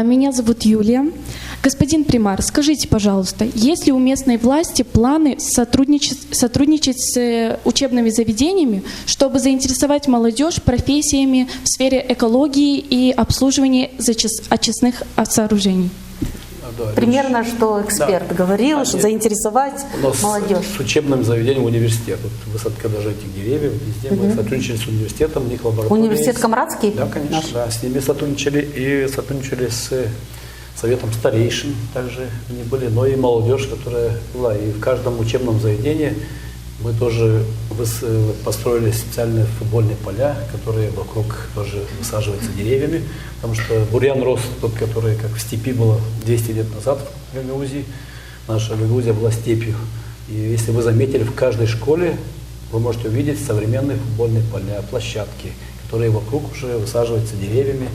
Меня зовут Юлия. Господин примар, скажите, пожалуйста, есть ли у местной власти планы сотрудничать с учебными заведениями, чтобы заинтересовать молодежь профессиями в сфере экологии и обслуживания очистных сооружений? Да, Примерно, что эксперт говорил, что заинтересовать молодежь. С учебным заведением университет. Вот высадка даже этих деревьев, везде мы сотрудничали с университетом, у них лаборатория. Университет Камрадский? Да, конечно, да, с ними сотрудничали и сотрудничали с советом старейшин, также они были, но и молодежь, которая была. И в каждом учебном заведении мы тоже построили специальные футбольные поля, которые вокруг тоже высаживаются деревьями, потому что бурьян рос тот, который как в степи было 200 лет назад в Гагаузии. Наша Гагаузия была степью. И если вы заметили, в каждой школе вы можете увидеть современные футбольные поля, площадки, которые вокруг уже высаживаются деревьями.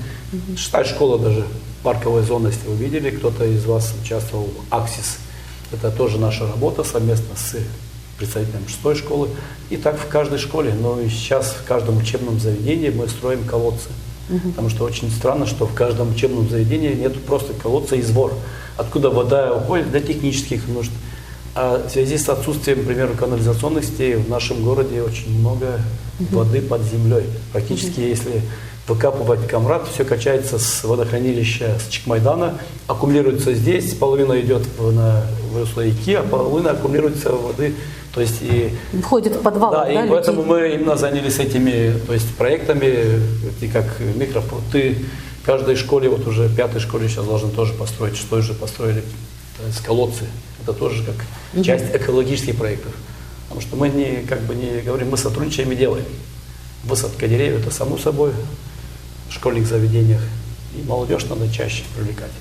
Шестая школа даже, парковая зона, если вы видели, кто-то из вас участвовал в АКСИС. Это тоже наша работа совместно с представителям шестой школы. И так в каждой школе, но и сейчас в каждом учебном заведении мы строим колодцы. Потому что очень странно, что в каждом учебном заведении нет просто колодца и извор, откуда вода уходит для технических нужд. А в связи с отсутствием, например, канализационных сетей в нашем городе очень много воды под землей. Практически, если выкапывать Камрад, все качается с водохранилища с Чекмайдана, аккумулируется здесь, половина идет на русло реки, а половина аккумулируется воды. То есть и входит в подвал. Да, и поэтому мы именно занялись этими, то есть проектами, и как микропруты. В каждой школе, вот уже в 5-й школе сейчас должны тоже построить, 6-й же построили, то есть колодцы. Это тоже как часть экологических проектов. Потому что мы не говорим, мы сотрудничаем и делаем. Высадка деревьев — это само собой в школьных заведениях. И молодежь надо чаще привлекать.